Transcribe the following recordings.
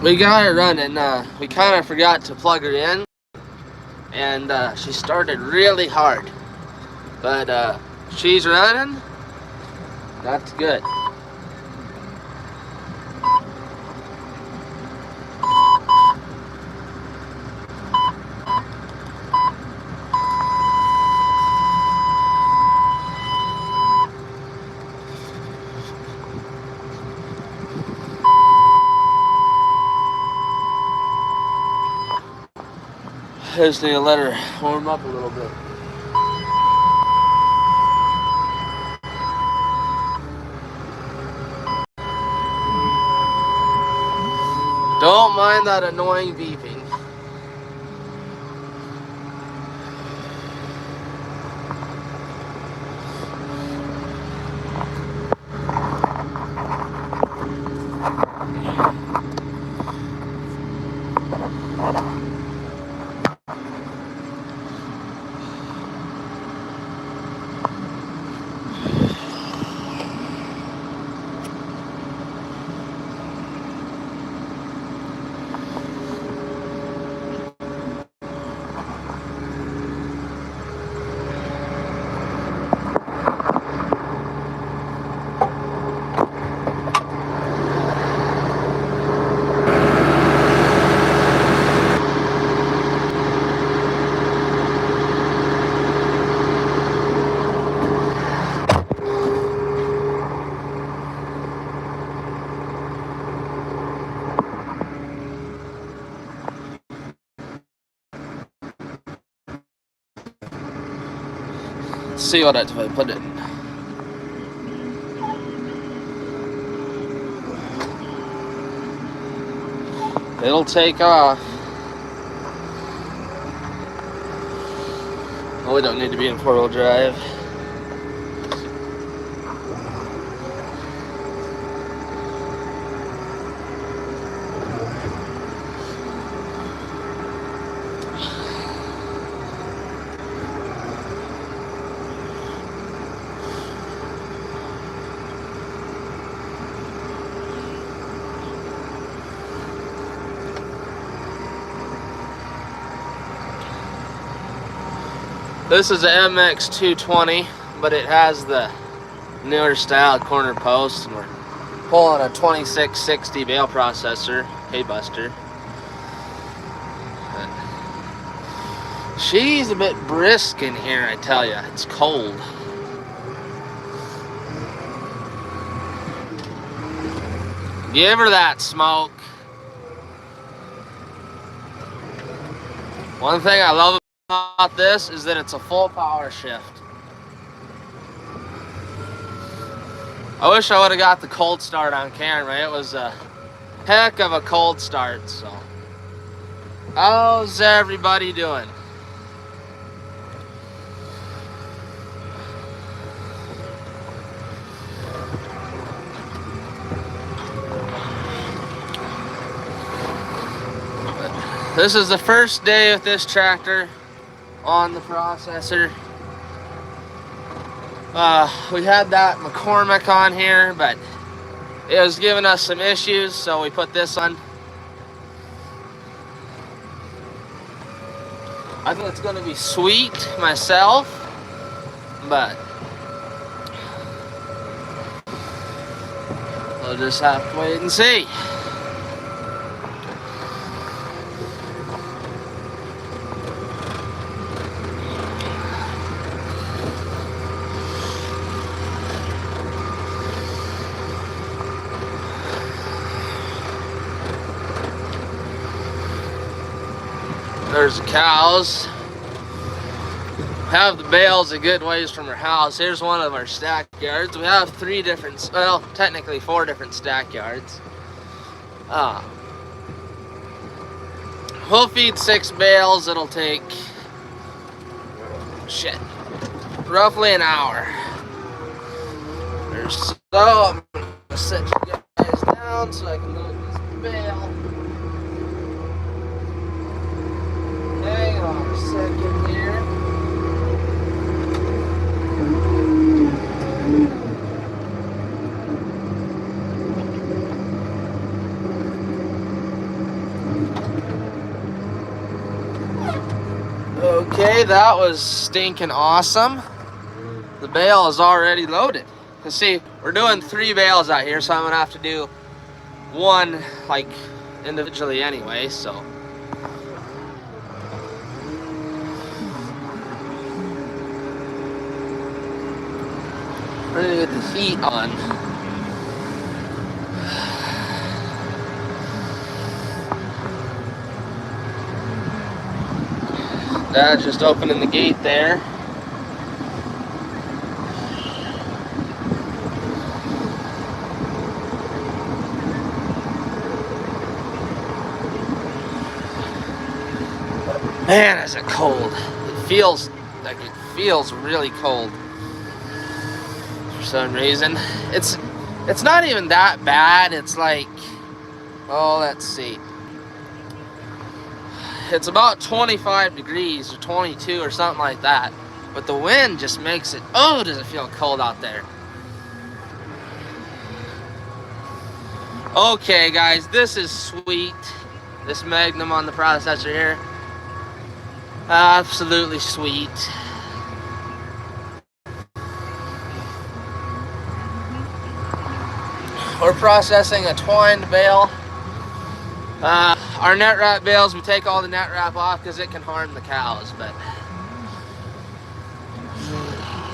We got her running. We kind of forgot to plug her in, and she started really hard. But she's running. That's good. I just need to let her warm up a little bit. Don't mind that annoying beeping. Let's see what I put it in. It'll take off. Oh, we don't need to be in four-wheel drive. This is a MX220, but it has the newer style corner post, and we're pulling a 2660 bale processor, hay buster. She's a bit brisk in here, I tell you. It's cold. Give her that smoke. One thing I love about this is that it's a full power shift. I wish I would have got the cold start on camera. It was a heck of a cold start. So, how's everybody doing? This is the first day with this tractor on the processor. We had that McCormick on here, but it was giving us some issues, so we put this on. I think it's going to be sweet myself, but we'll just have to wait and see. There's the cows. Have the bales a good ways from our house. Here's one of our stackyards. We have three different, well, technically four different stackyards. We'll feed 6 bales. It'll take, roughly an hour. So I'm gonna set you guys down so I can load this bale. Hang on a second here. Okay, that was stinking awesome. The bale is already loaded. You see, we're doing 3 bales out here, so I'm gonna have to do one like individually anyway, so. Ready to get the heat on. Dad's just opening the gate there. Man, is it cold. It feels really cold for some reason. It's not even that bad. It's like, oh, let's see. It's about 25 degrees or 22 or something like that. But the wind just makes it, oh, does it feel cold out there. Okay, guys, this is sweet. This Magnum on the processor here. Absolutely sweet. We're processing a twined bale. Our net wrap bales, we take all the net wrap off because it can harm the cows, but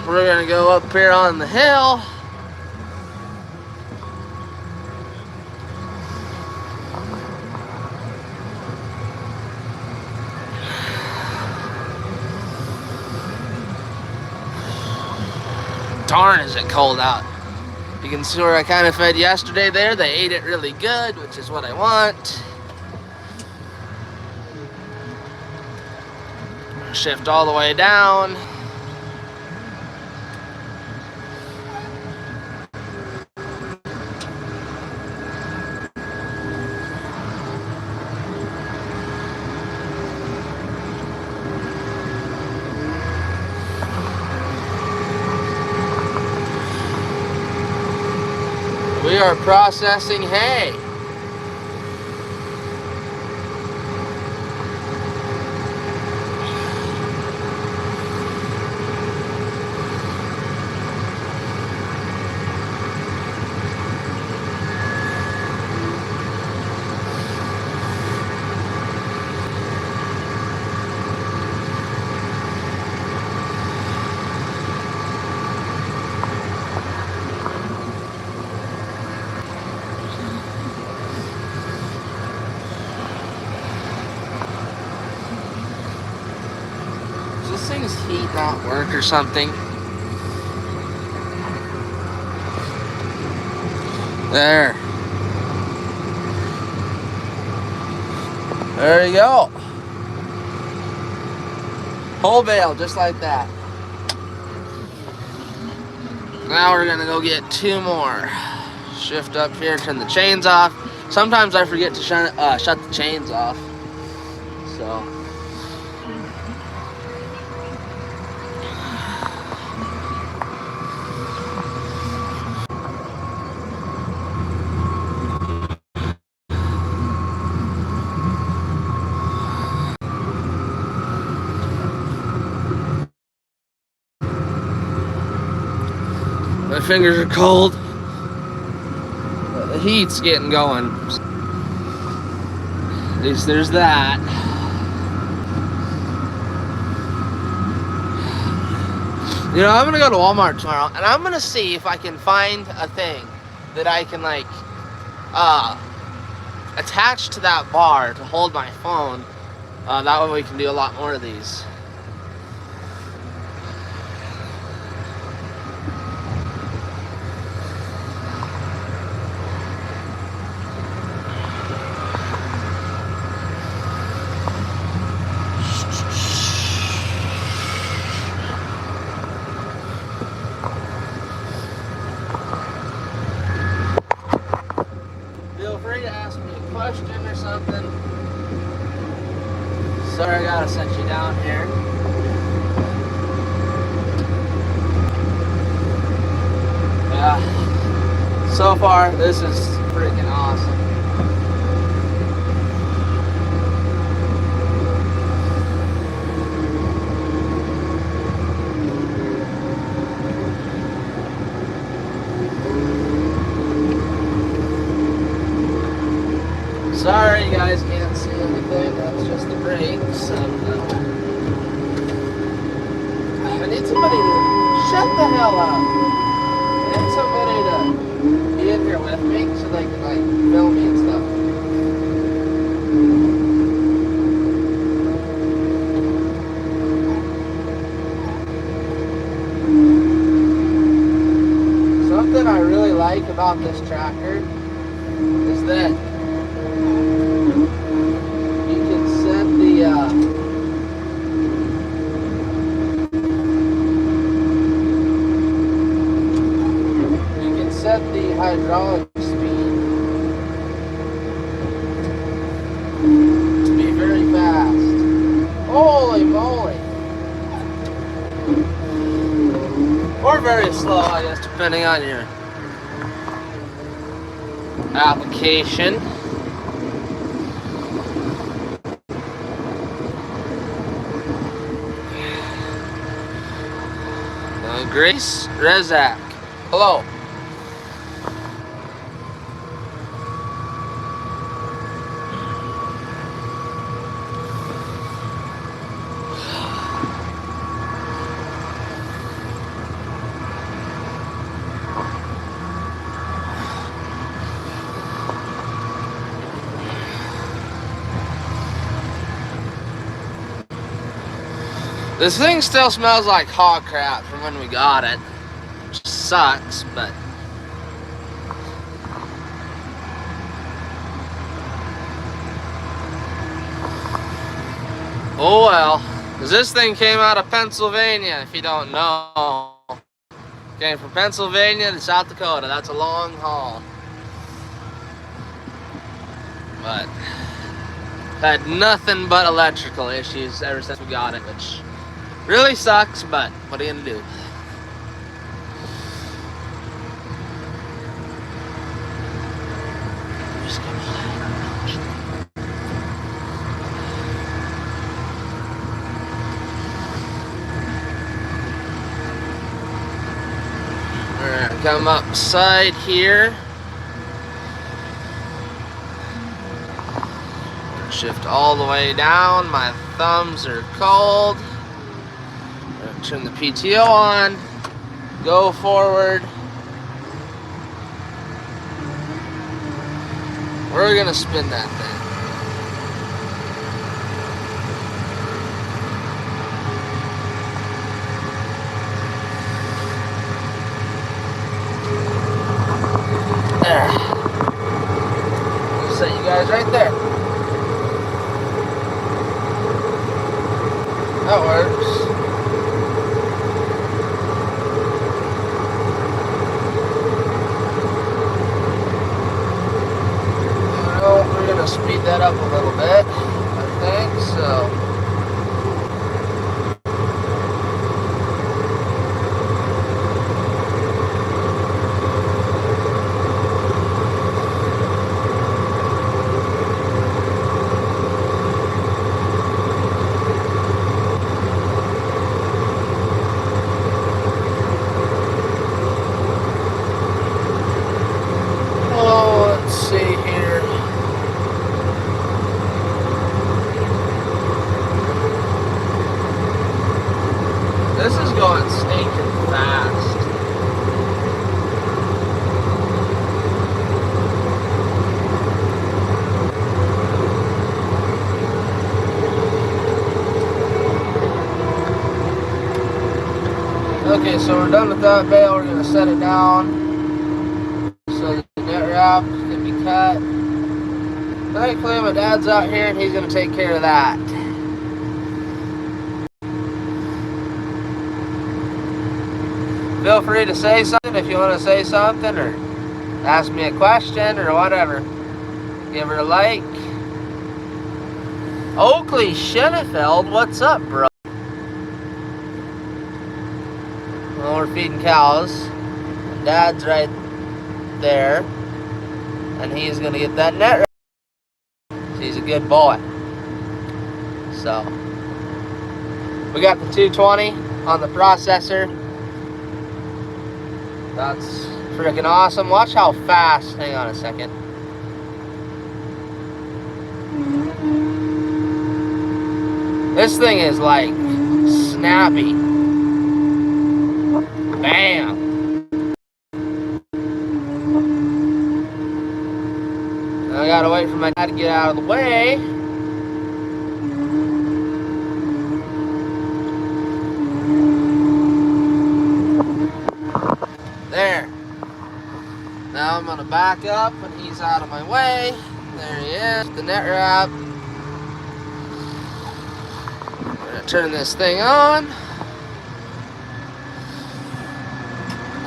we're gonna go up here on the hill. Darn, is it cold out. You can see where I kind of fed yesterday there. They ate it really good, which is what I want. Shift all the way down. We are processing hay. This thing's heat not work or something. There you go. Whole bale, just like that. Now we're gonna go get 2 more. Shift up here, turn the chains off. Sometimes I forget to shut the chains off. So. My fingers are cold. The heat's getting going. At least there's that. You know, I'm gonna go to Walmart tomorrow and I'm gonna see if I can find a thing that I can like attach to that bar to hold my phone. That way we can do a lot more of these. Feel free to ask me a question or something. Sorry, I gotta set you down here. Yeah. So far, this is freaking awesome. Sorry you guys can't see anything, that's just the brakes. I need somebody to shut the hell up. I need somebody to be in here with me so they can like film me and stuff. Something I really like about this tractor is that you can set the hydraulic speed to be very fast. Holy moly! Or very slow, I guess, depending on your application. Grace Rezak. Hello. This thing still smells like hog crap from when we got it, which sucks, but oh well. 'Cause this thing came out of Pennsylvania, if you don't know. Came from Pennsylvania to South Dakota. That's a long haul. But had nothing but electrical issues ever since we got it, which really sucks, but what are you gonna do? We're gonna come up side here. Shift all the way down. My thumbs are cold. Turn the PTO on, go forward. We're gonna spin that thing. There. I'll set you guys right there. That works. We're gonna speed that up a little bit, I think, so. Oh, let's see here. This is going stinking fast. Okay, so we're done with that bale. We're going to set it down so the net wrap can be cut. Thankfully, my dad's out here and he's going to take care of that. Feel free to say something if you want to say something or ask me a question or whatever. Give her a like. Oakley Schenefeld, what's up, bro? Well, we're feeding cows. Dad's right there. And he's going to get that net right. He's a good boy. So, we got the 220 on the processor. That's freaking awesome. Watch how fast. Hang on a second. This thing is like snappy. Bam. I gotta wait for my dad to get out of the way. There. Now I'm gonna back up when he's out of my way. There he is, the net wrap. I'm gonna turn this thing on.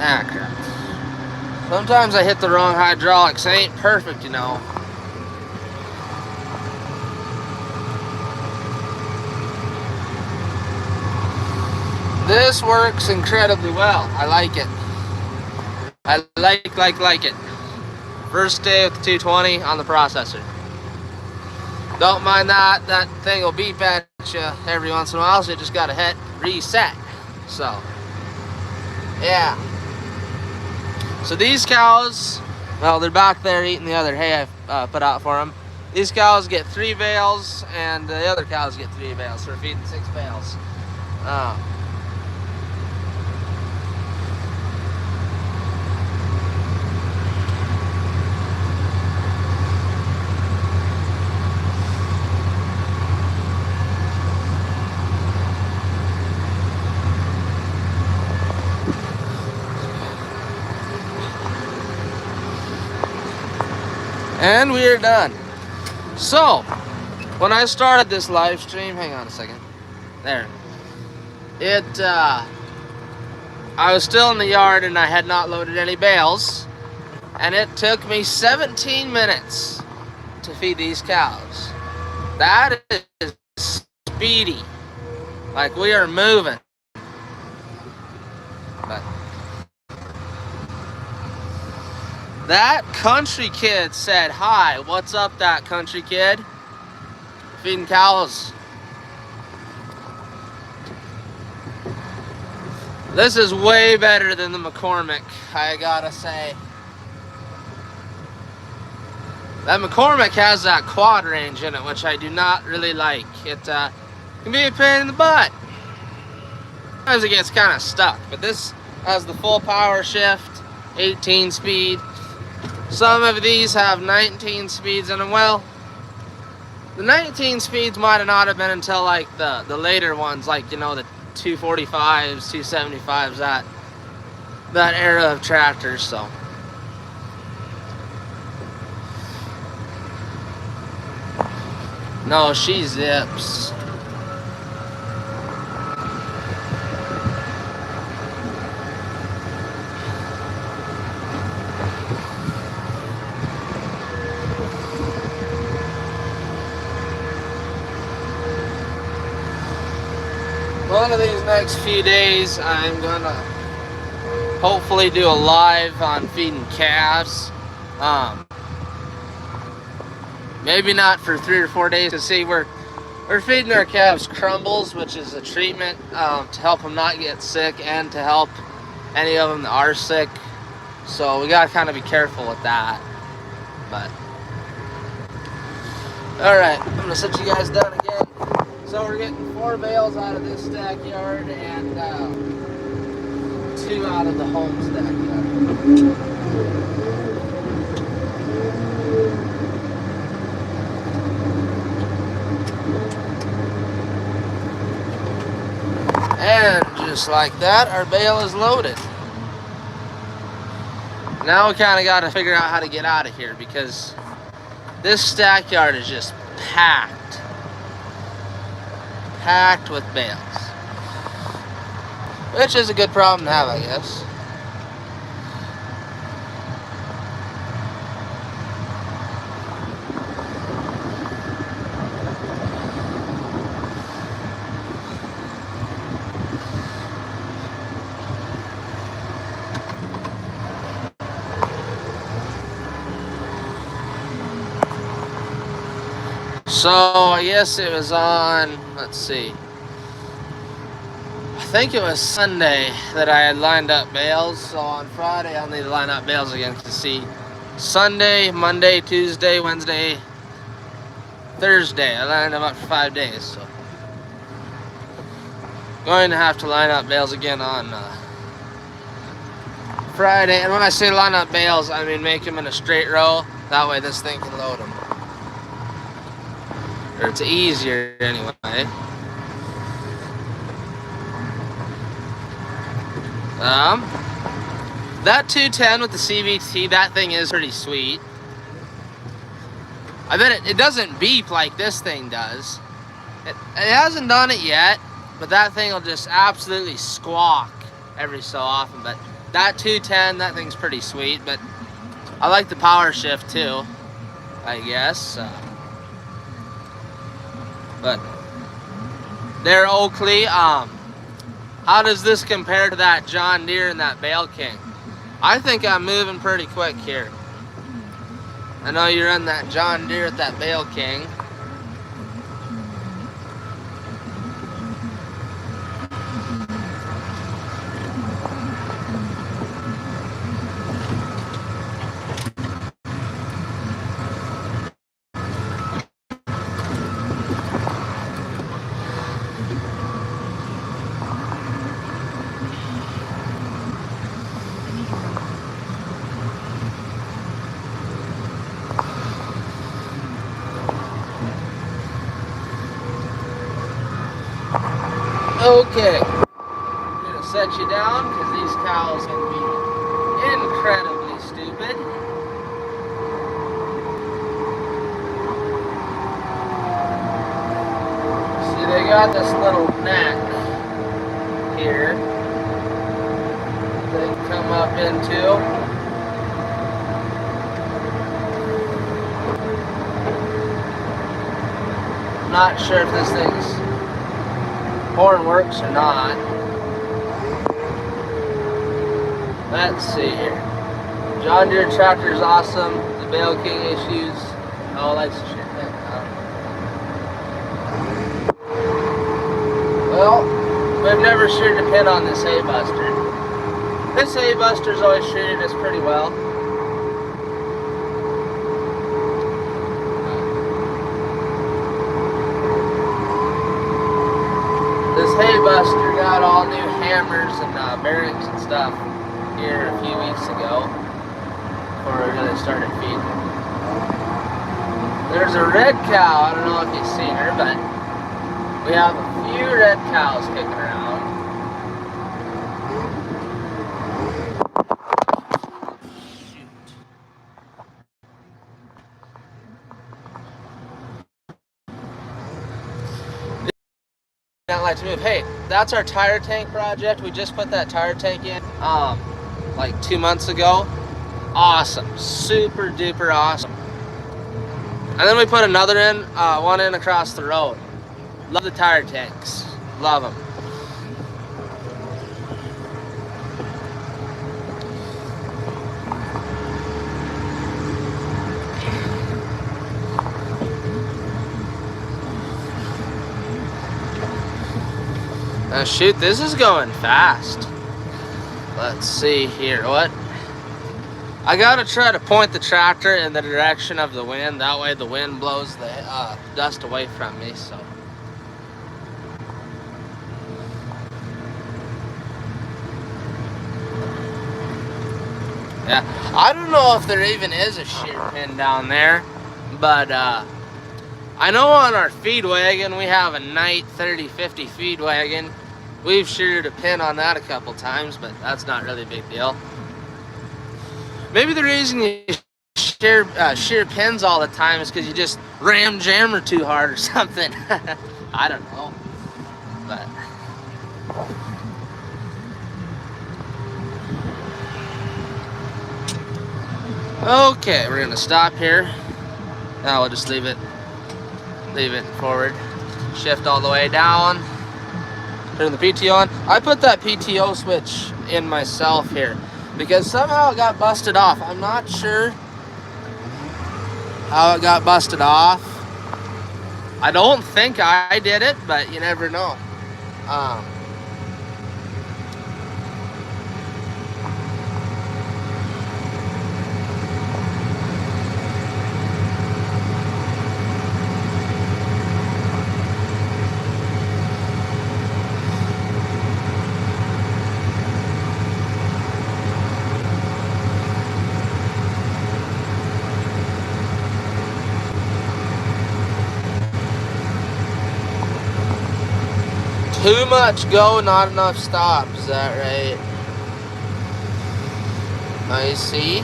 Ah, crap. Sometimes I hit the wrong hydraulics. They ain't perfect, you know. This works incredibly well. I like it. I like it. First day with the 220 on the processor. Don't mind that. That thing will beep at you every once in a while, so you just gotta hit reset. So, yeah. So these cows, well, they're back there eating the other hay I put out for them. These cows get 3 bales, and the other cows get 3 bales. So we're feeding 6 bales. And we are done. So, when I started this live stream, hang on a second. There. I was still in the yard and I had not loaded any bales. And it took me 17 minutes to feed these cows. That is speedy. Like, we are moving. But that country kid said, "Hi, what's up, that country kid?" Feeding cows. This is way better than the McCormick, I gotta say. That McCormick has that quad range in it, which I do not really like. It can be a pain in the butt. Sometimes it gets kind of stuck, but this has the full power shift, 18 speed. Some of these have 19 speeds in them. Well, the 19 speeds might have not have been until like the later ones, like, you know, the 245s, 275s, that era of tractors. So no, she zips. One of these next few days, I'm gonna hopefully do a live on feeding calves. Maybe not for 3 or 4 days. To see, we're feeding our calves crumbles, which is a treatment to help them not get sick and to help any of them that are sick. So we gotta kind of be careful with that. But all right, I'm gonna set you guys down again. So we're getting 4 bales out of this stackyard and 2 out of the home stackyard. And just like that, our bale is loaded. Now we kind of got to figure out how to get out of here, because this stackyard is just packed with bales, which is a good problem to have, I guess. So I guess it was on, let's see, I think it was Sunday that I had lined up bales. So on Friday I'll need to line up bales again to see Sunday, Monday, Tuesday, Wednesday, Thursday. I lined them up for 5 days. So Going to have to line up bales again on Friday. And when I say line up bales, I mean make them in a straight row. That way this thing can load them. Or it's easier anyway. That 210 with the CVT, that thing is pretty sweet. I bet it doesn't beep like this thing does. It hasn't done it yet, but that thing will just absolutely squawk every so often. But that 210, that thing's pretty sweet. But I like the power shift too, I guess. But there, Oakley, how does this compare to that John Deere and that Bale King? I think I'm moving pretty quick here. I know you're in that John Deere with that Bale King. Okay, I'm gonna set you down because these cows can be incredibly stupid. See, they got this little neck here they can come up into. I'm not sure if this thing's horn works or not. Let's see here. John Deere tractor is awesome. The Bale King issues. Oh, let's shit that out. Well, we've never sheared a pin on this hay buster. This hay buster's always sheared us pretty well. This hay buster got all new hammers and bearings and stuff here a few weeks ago before we really started feeding. There's a red cow. I don't know if you've seen her, but we have a few red cows kicking around. Don't like to move. Hey, that's our tire tank project. We just put that tire tank in like 2 months ago. Awesome, super duper awesome. And then we put another in, one in across the road. Love the tire tanks, love them. Now shoot, this is going fast. Let's see here, what? I gotta try to point the tractor in the direction of the wind. That way the wind blows the dust away from me, so. Yeah, I don't know if there even is a shear pin down there, but I know on our feed wagon, we have a Knight 3050 feed wagon. We've sheared a pin on that a couple times, but that's not really a big deal. Maybe the reason you shear pins all the time is because you just ram jammer too hard or something. I don't know, but. Okay, we're gonna stop here. Now we'll just leave it forward. Shift all the way down. Turn the PTO on. I put that PTO switch in myself here because somehow it got busted off. I'm not sure how it got busted off. I don't think I did it, but you never know. Too much go, not enough stop. Is that right? I see.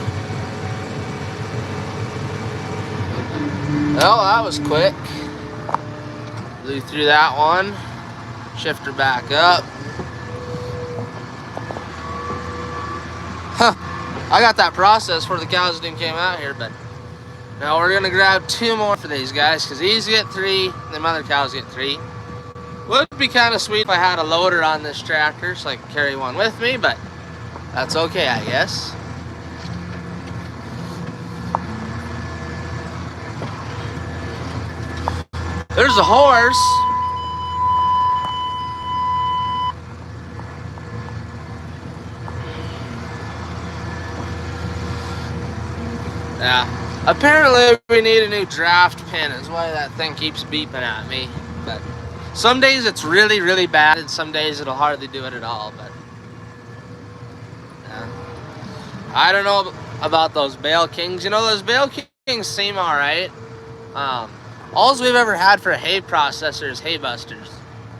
Well, that was quick. Blew through that one. Shifter back up. Huh. I got that process before the cows didn't came out here, but now we're gonna grab 2 more for these guys because these get 3, and the other cows get 3. Would be kind of sweet if I had a loader on this tractor so I could carry one with me, but that's okay, I guess. There's a horse. Yeah. Apparently we need a new draft pin is why that thing keeps beeping at me. But some days it's really, really bad, and some days it'll hardly do it at all. But yeah. I don't know about those bale kings. You know, those bale kings seem alright. All we've ever had for a hay processor is hay busters.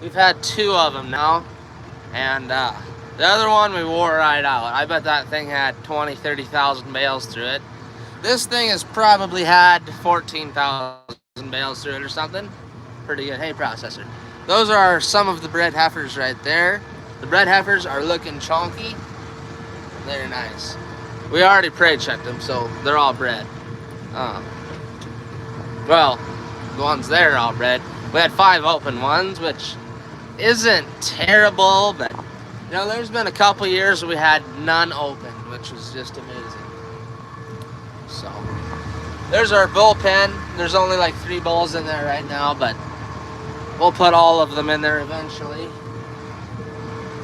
We've had 2 of them now, and the other one we wore right out. I bet that thing had 20,000-30,000 bales through it. This thing has probably had 14,000 bales through it or something. Pretty good hay processor. Those are some of the bred heifers right there. The bred heifers are looking chonky. They're nice. We already prey checked them, so they're all bred. Well, the ones there are all bred. We had 5 open ones, which isn't terrible, but you know, there's been a couple years we had none open, which was just amazing. So, there's our bullpen. There's only like 3 bulls in there right now, but we'll put all of them in there eventually.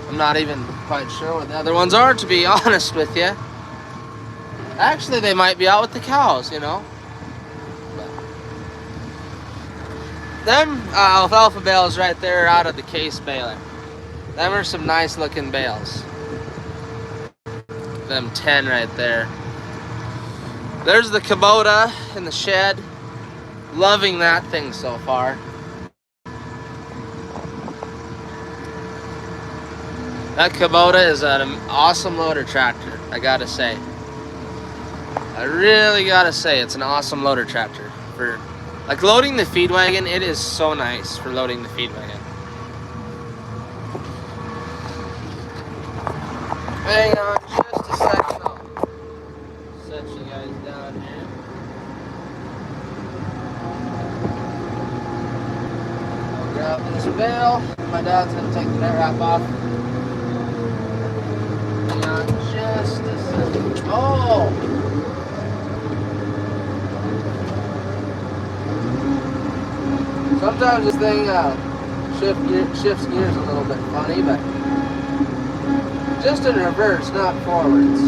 I'm not even quite sure what the other ones are, to be honest with you. Actually, they might be out with the cows, you know. Them alfalfa bales right there out of the case baler. Them are some nice looking bales. Them 10 right there. There's the Kubota in the shed. Loving that thing so far. That Kubota is an awesome loader tractor, I gotta say. I really gotta say, it's an awesome loader tractor. For like loading the feed wagon, it is so nice for loading the feed wagon. Hang on just a second, I'll set you guys down here. I'll grab this bale. My dad's gonna take the net wrap off. Hang on just a second. Oh! Sometimes this thing shifts gears a little bit funny, but just in reverse, not forwards.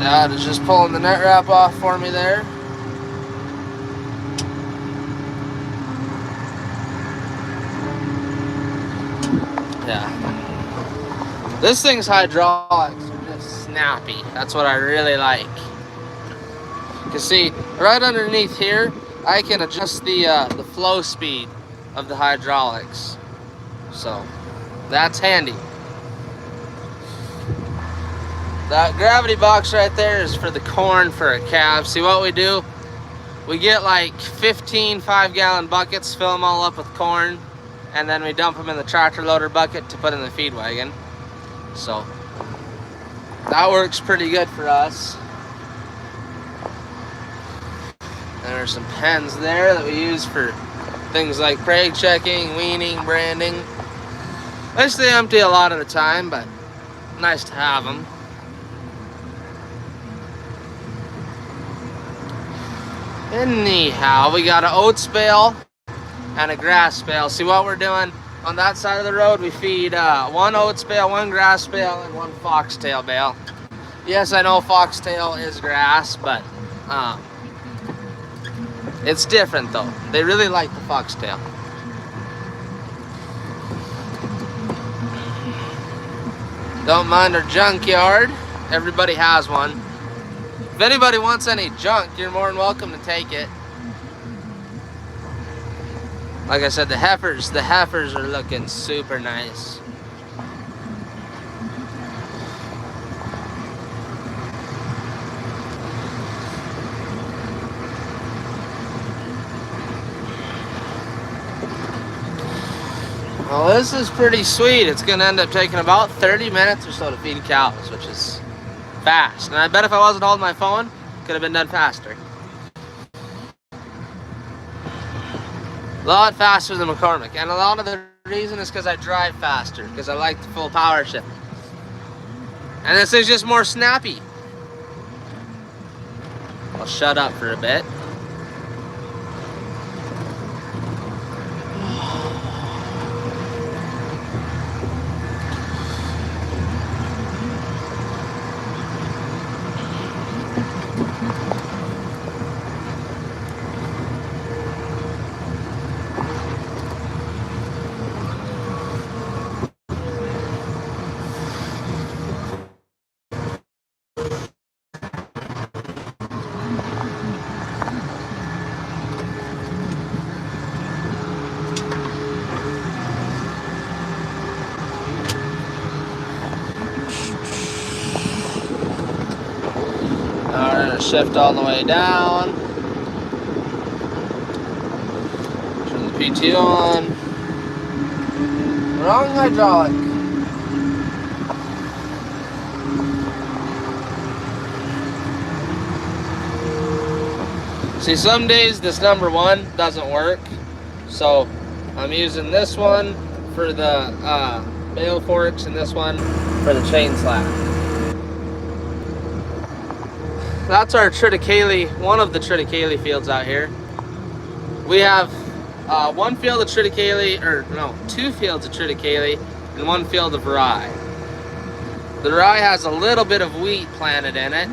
Dad is just pulling the net wrap off for me there. Yeah. This thing's hydraulics are just snappy. That's what I really like. You can see right underneath here, I can adjust the flow speed of the hydraulics. So that's handy. That gravity box right there is for the corn for a calf. See what we do? We get like 15 5-gallon buckets, fill them all up with corn, and then we dump them in the tractor loader bucket to put in the feed wagon. So that works pretty good for us. There's some pens there that we use for things like preg checking, weaning, branding. They stay empty a lot of the time, but nice to have them. Anyhow, we got an oats bale and a grass bale. See what we're doing on that side of the road? We feed 1 oats bale, 1 grass bale, and 1 foxtail bale. Yes, I know foxtail is grass, but It's different though. They really like the foxtail. Don't mind our junkyard. Everybody has one. If anybody wants any junk, you're more than welcome to take it. Like I said, the heifers are looking super nice. Well, this is pretty sweet. It's gonna end up taking about 30 minutes or so to feed cows, which is fast. And I bet if I wasn't holding my phone, could have been done faster. A lot faster than McCormick, and a lot of the reason is because I drive faster, because I like the full power shift. And this is just more snappy. I'll shut up for a bit. Shift all the way down. Turn the PT on. Wrong hydraulic. See, some days this number 1 doesn't work, so I'm using this one for the bale forks and this one for the chain slack. That's our triticale, one of the triticale fields out here. We have one field of triticale, or no, 2 fields of triticale and 1 field of rye. The rye has a little bit of wheat planted in it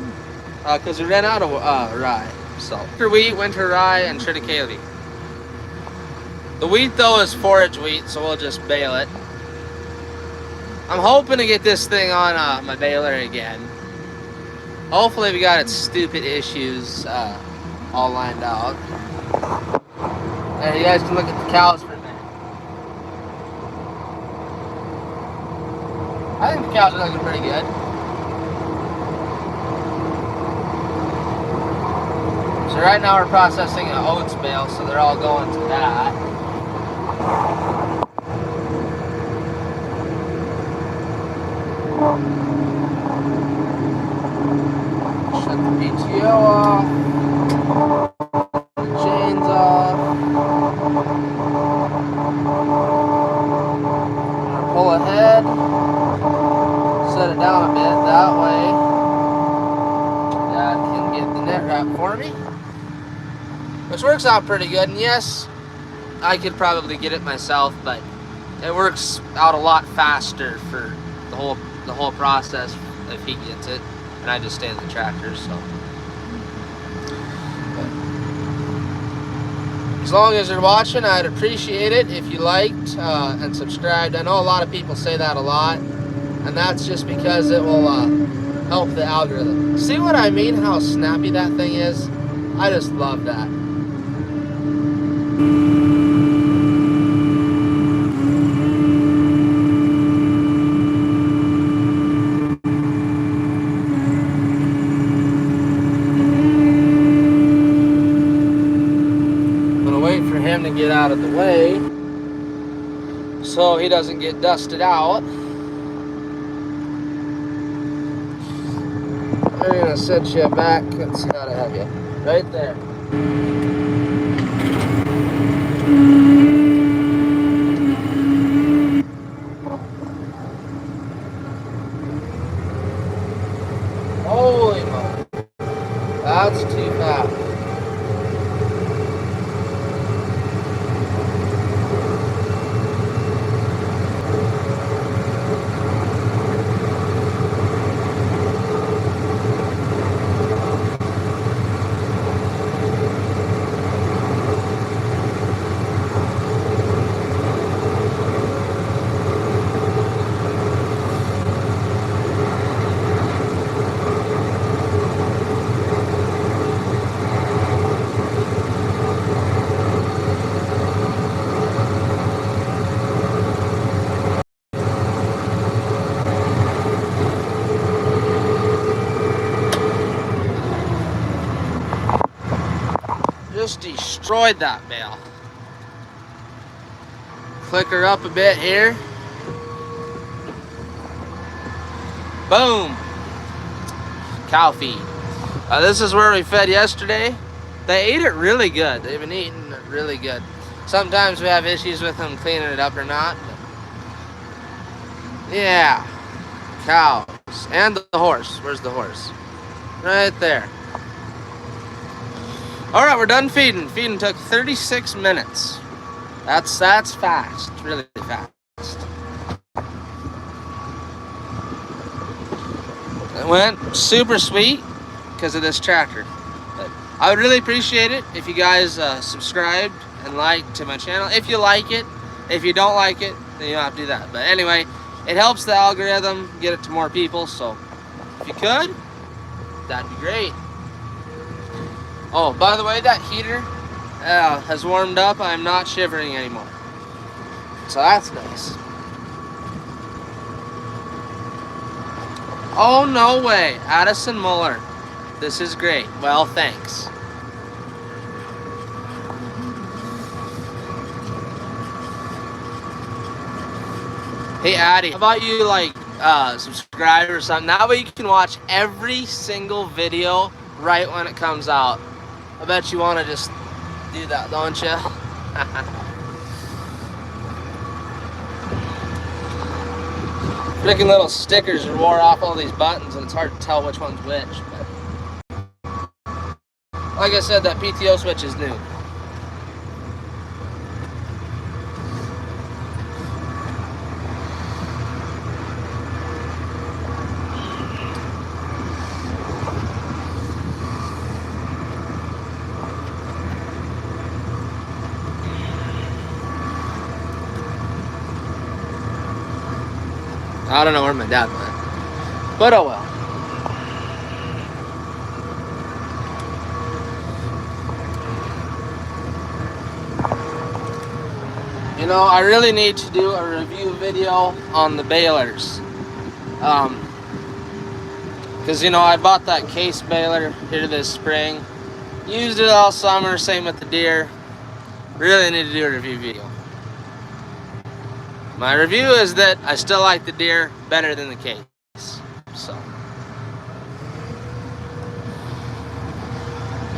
because we ran out of rye. So winter wheat, winter rye, and triticale. The wheat though is forage wheat, so we'll just bale it. I'm hoping to get this thing on my baler again. Hopefully we got its stupid issues all lined out. And you guys can look at the cows for a minute. I think the cows are looking pretty good. So right now we're processing an oats bale, so they're all going to that. Shut the PTO off, the chains off. I'm gonna pull ahead, set it down a bit, that way Dad can get the net wrap for me, which works out pretty good. And yes, I could probably get it myself, but it works out a lot faster for the whole process if he gets it. And I just stay in the tractor, so. But as long as you're watching, I'd appreciate it if you liked and subscribed. I know a lot of people say that a lot, and that's just because it will help the algorithm. See what I mean? How snappy that thing is? I just love that. To get out of the way so he doesn't get dusted out. I'm gonna set you back. Let's see how to have you right there. Holy moly, that's too fast. just destroyed that bale. Click her up a bit here. Boom. Cow feed. This is where we fed yesterday. They ate it really good. They've been eating it really good. Sometimes we have issues with them cleaning it up or not. But yeah. Cows. And the horse. Where's the horse? Right there. Alright, we're done feeding. Feeding took 36 minutes. That's fast. Really fast. It went super sweet because of this tractor. But I would really appreciate it if you guys subscribed and liked to my channel. If you like it. If you don't like it, then you don't have to do that. But anyway, it helps the algorithm get it to more people. So if you could, that'd be great. Oh, by the way, that heater has warmed up. I'm not shivering anymore. So that's nice. Oh, no way. Addison Muller. This is great. Well, thanks. Hey, Addie, how about you, like, subscribe or something? That way you can watch every single video right when it comes out. I bet you want to just do that, don't you? Freaking little stickers wore off all these buttons and it's hard to tell which one's which. But like I said, that PTO switch is new. I don't know where my dad went, but oh well. You know, I really need to do a review video on the balers. Because, you know, I bought that case baler here this spring. Used it all summer, same with the deer. Really need to do a review video. My review is that I still like the deer better than the case. So.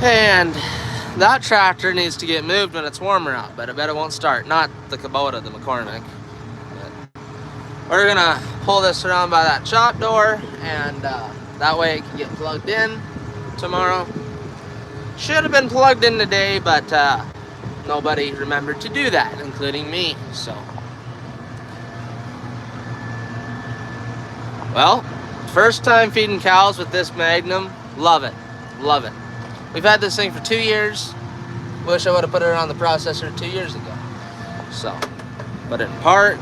And that tractor needs to get moved when it's warmer out, but I bet it won't start. Not the Kubota, the McCormick. But we're gonna pull this around by that shop door, and that way it can get plugged in tomorrow. Should have been plugged in today, but nobody remembered to do that, including me, so. Well, first time feeding cows with this Magnum. Love it. Love it. We've had this thing for 2 years. Wish I would have put it on the processor 2 years ago. So, put it in park.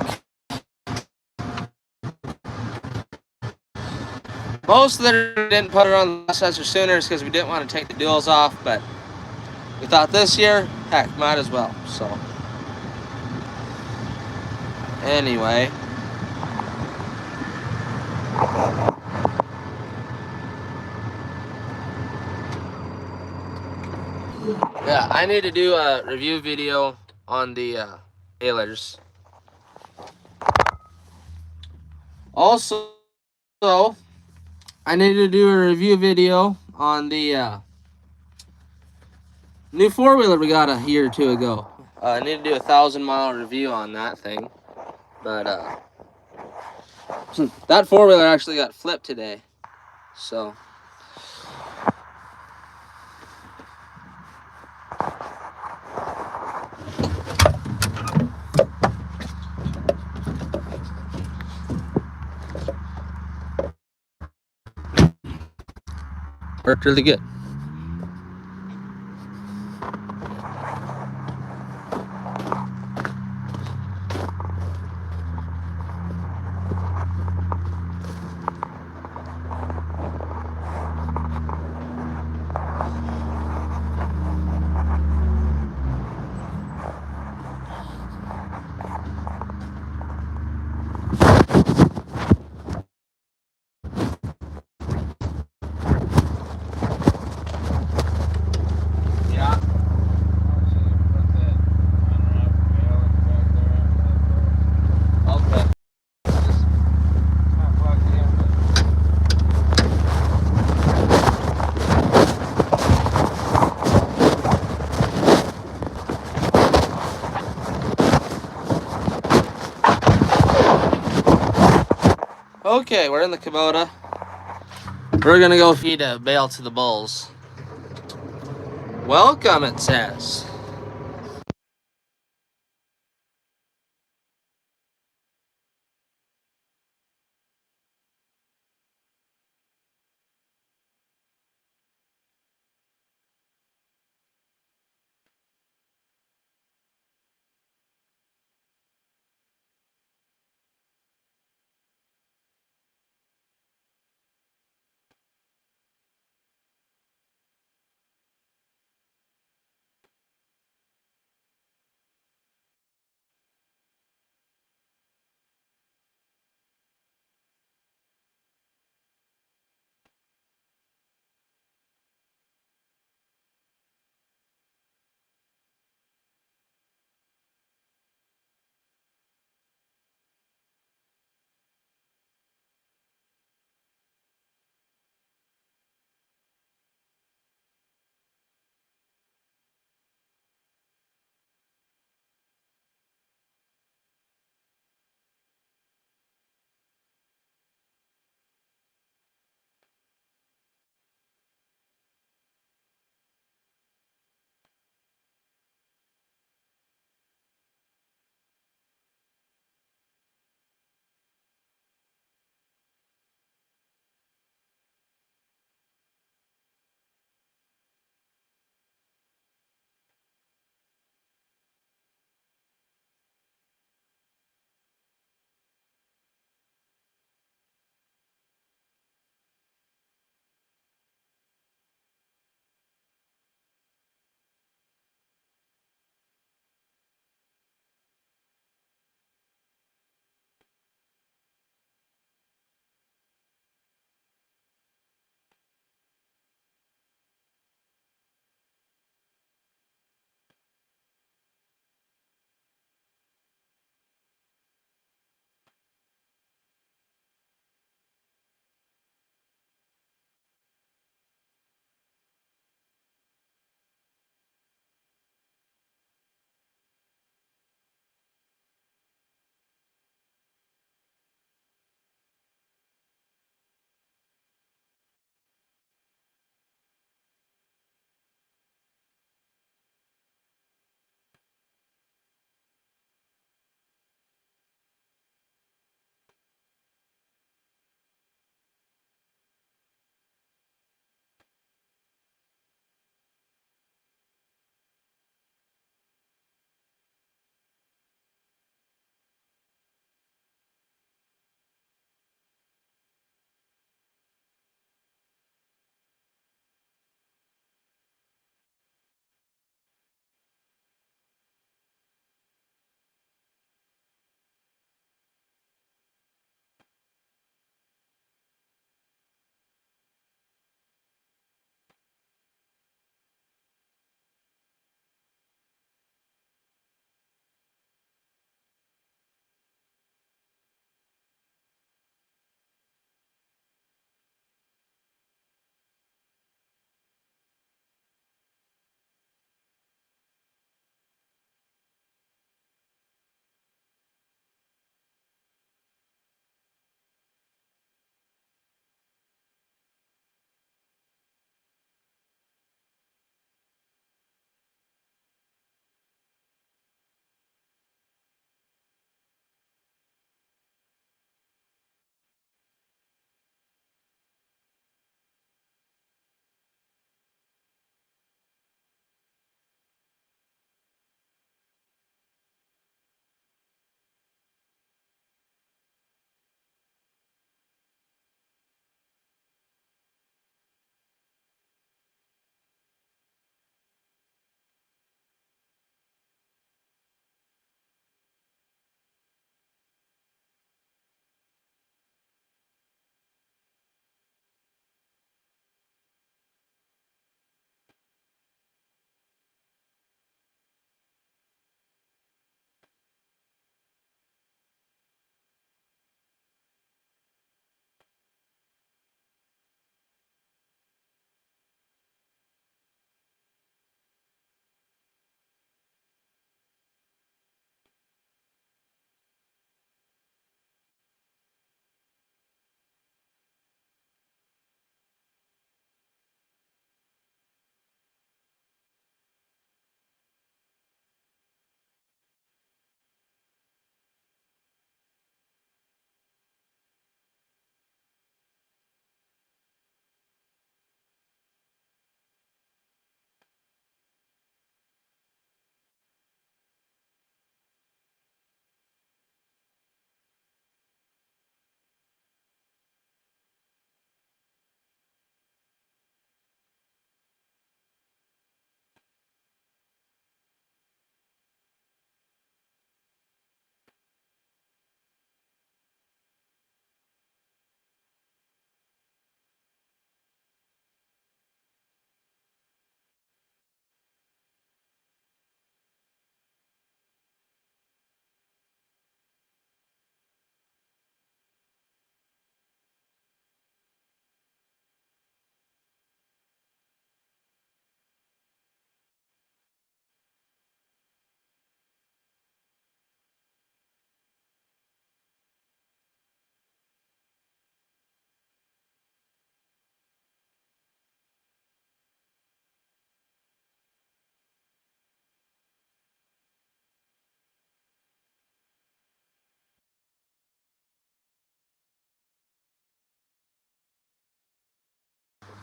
Most of them didn't put it on the processor sooner because we didn't want to take the duals off, but we thought this year, heck, might as well. So, anyway. Yeah, I need to do a review video on the balers. Also, I need to do a review video on the new four-wheeler we got a year or two ago. I need to do a 1,000-mile review on that thing. But that four-wheeler actually got flipped today. So worked really good. Okay, we're in the Kubota. We're gonna go feed a bale to the bulls. Welcome, it says.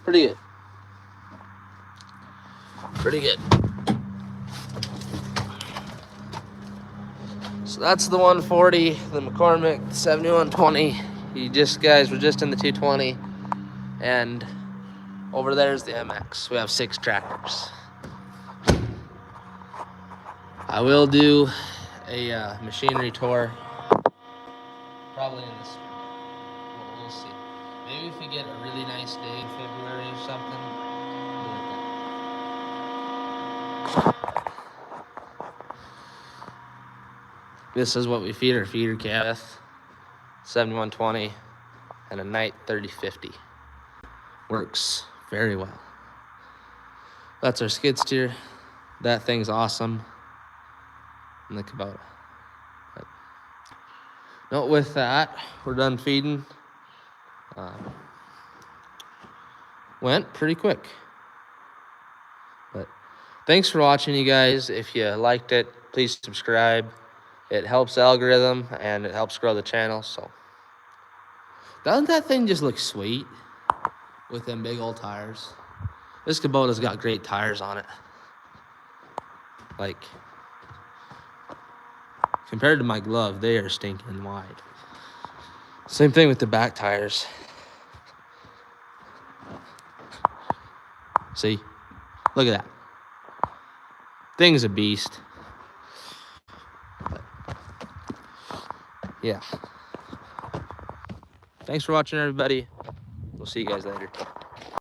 Pretty good. Pretty good. So that's the 140, the McCormick, the 7120. You just guys, we're just in the 220, and over there's the MX. We have 6 tractors. I will do a machinery tour, probably in this. We'll see. Maybe if we get a really nice day in February or something. This is what we feed our feeder calf. 7120 and a night 3050. Works very well. That's our skid steer. That thing's awesome. Think about it. But no, with that, we're done feeding. Went pretty quick. But thanks for watching, you guys. If you liked it, please subscribe. It helps the algorithm and it helps grow the channel. So doesn't that thing just look sweet with them big old tires? This Kubota's got great tires on it. Like, compared to my glove, they are stinking wide. Same thing with the back tires. See? Look at that. Thing's a beast. But, yeah. Thanks for watching, everybody. We'll see you guys later.